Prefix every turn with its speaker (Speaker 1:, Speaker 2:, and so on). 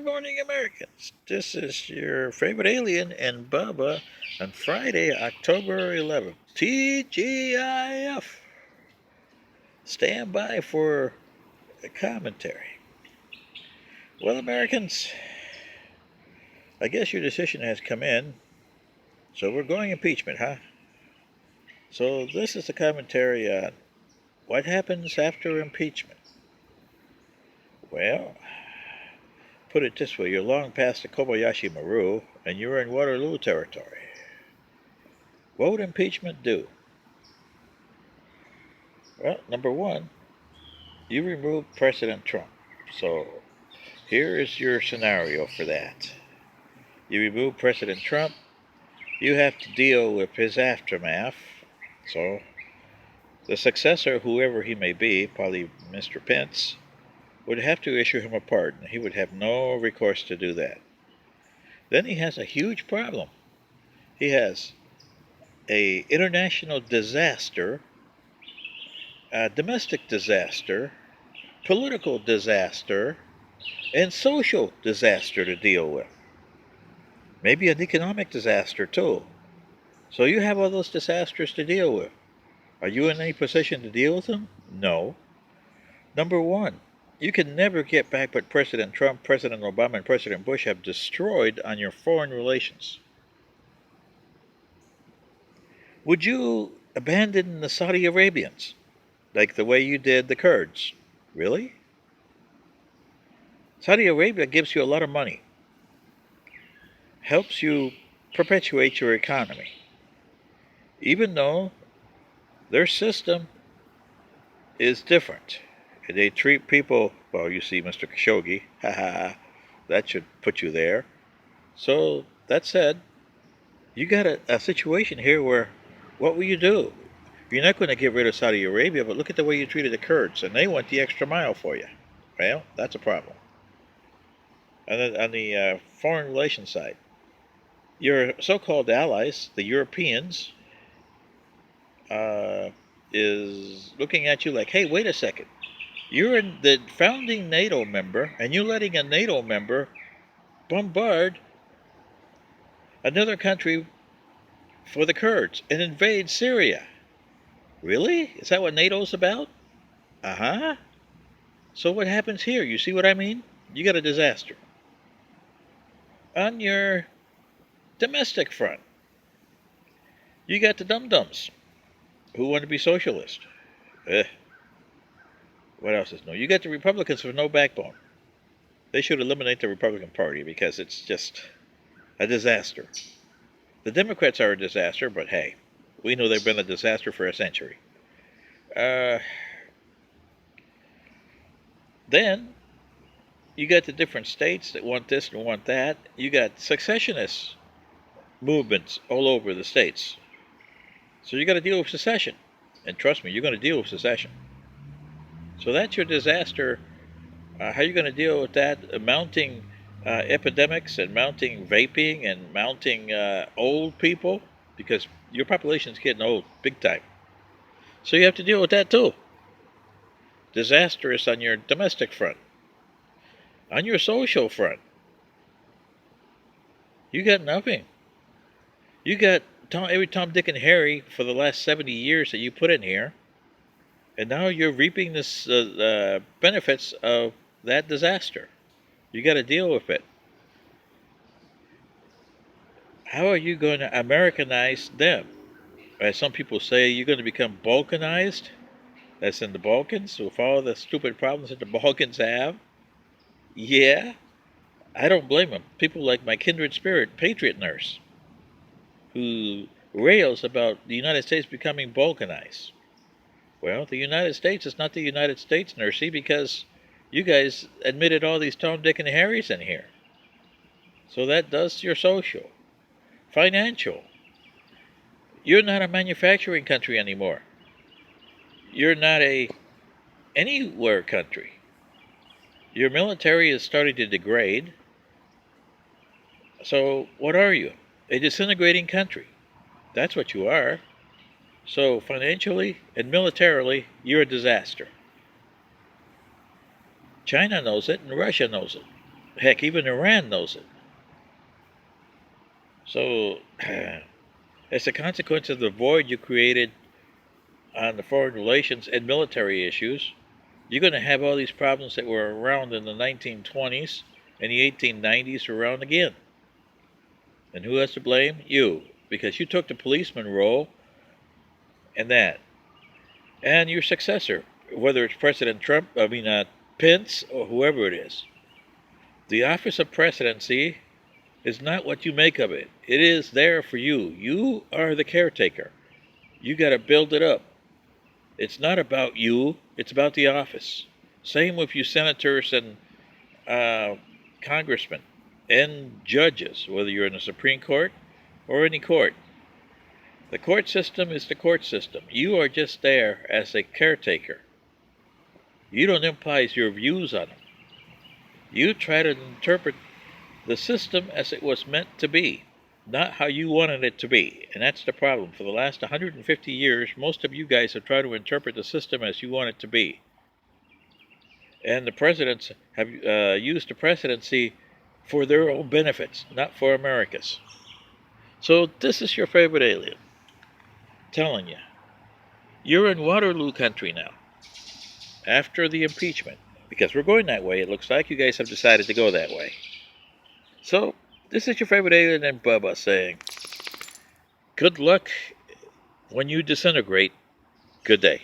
Speaker 1: morning, Americans. This is your favorite alien and Bubba on Friday, October 11th. TGIF. Stand by for a commentary. Well, Americans, I guess your decision has come in. So we're going impeachment, huh? So this is a commentary on what happens after impeachment. Well, put it this way, you're long past the Kobayashi Maru and you're in Waterloo territory. What would impeachment do? Well, number one, you remove President Trump. So here is your scenario for that. You remove President Trump, you have to deal with his aftermath. So the successor, whoever he may be, probably Mr. Pence, would have to issue him a pardon. He would have no recourse to do that. Then he has a huge problem. He has a international disaster, a domestic disaster, political disaster, and social disaster to deal with. Maybe an economic disaster too. So you have all those disasters to deal with. Are you in any position to deal with them? No. Number one, you can never get back what President Trump, President Obama, and President Bush have destroyed on your foreign relations. Would you abandon the Saudi Arabians like the way you did the Kurds? Really? Saudi Arabia gives you a lot of money, helps you perpetuate your economy, even though their system is different. They treat people, well, you see Mr. Khashoggi, haha, that should put you there. So, that said, you got a situation here where, what will you do? You're not going to get rid of Saudi Arabia, but look at the way you treated the Kurds, and they went the extra mile for you. Well, that's a problem. And on the foreign relations side, your so-called allies, the Europeans, is looking at you like, hey, wait a second. You're the founding NATO member, and you're letting a NATO member bombard another country for the Kurds and invade Syria. Really? Is that what NATO's about? Uh-huh. So what happens here? You see what I mean? You got a disaster. On your domestic front, you got the dum-dums who want to be socialist. What else is new? You got the Republicans with no backbone. They should eliminate the Republican Party because it's just a disaster. The Democrats are a disaster, but hey, we know they've been a disaster for a century. Then you got the different states that want this and want that. You got secessionist movements all over the states. So you got to deal with secession. And trust me, you're going to deal with secession. So that's your disaster. How are you going to deal with that? Mounting epidemics and mounting vaping and mounting old people? Because your population's getting old, big time. So you have to deal with that too. Disastrous on your domestic front. On your social front, you got nothing. You got every Tom, Dick, and Harry for the last 70 years that you put in here, and now you're reaping the benefits of that disaster. You got to deal with it. How are you going to Americanize them? As some people say, you're going to become Balkanized. That's in the Balkans, with all the stupid problems that the Balkans have. Yeah, I don't blame them. People like my kindred spirit, Patriot Nurse, who rails about the United States becoming Balkanized. Well, the United States is not the United States, Nursey, because you guys admitted all these Tom, Dick, and Harrys in here. So that does your social. Financial. You're not a manufacturing country anymore. You're not a anywhere country. Your military is starting to degrade. So what are you? A disintegrating country. That's what you are. So financially and militarily, you're a disaster. China knows it and Russia knows it. Heck, even Iran knows it. So, as a consequence of the void you created on the foreign relations and military issues, you're going to have all these problems that were around in the 1920s and the 1890s around again. And who has to blame? You. Because you took the policeman role and that. And your successor, whether it's President Trump, Pence, or whoever it is. The office of presidency is not what you make of it. It is there for you. You are the caretaker. You got to build it up. It's not about you, it's about the office. Same with you senators and uh, congressmen and judges, whether you're in the Supreme Court or any court. The court system is the court system. You are just there as a caretaker. You don't impose your views on them. You try to interpret the system as it was meant to be, not how you wanted it to be. And that's the problem. For the last 150 years, most of you guys have tried to interpret the system as you want it to be. And the presidents have used the presidency for their own benefits, not for America's. So this is your favorite alien telling you, you're in Waterloo country now, after the impeachment. Because we're going that way, it looks like you guys have decided to go that way. So, this is your favorite alien and Bubba saying, good luck when you disintegrate. Good day.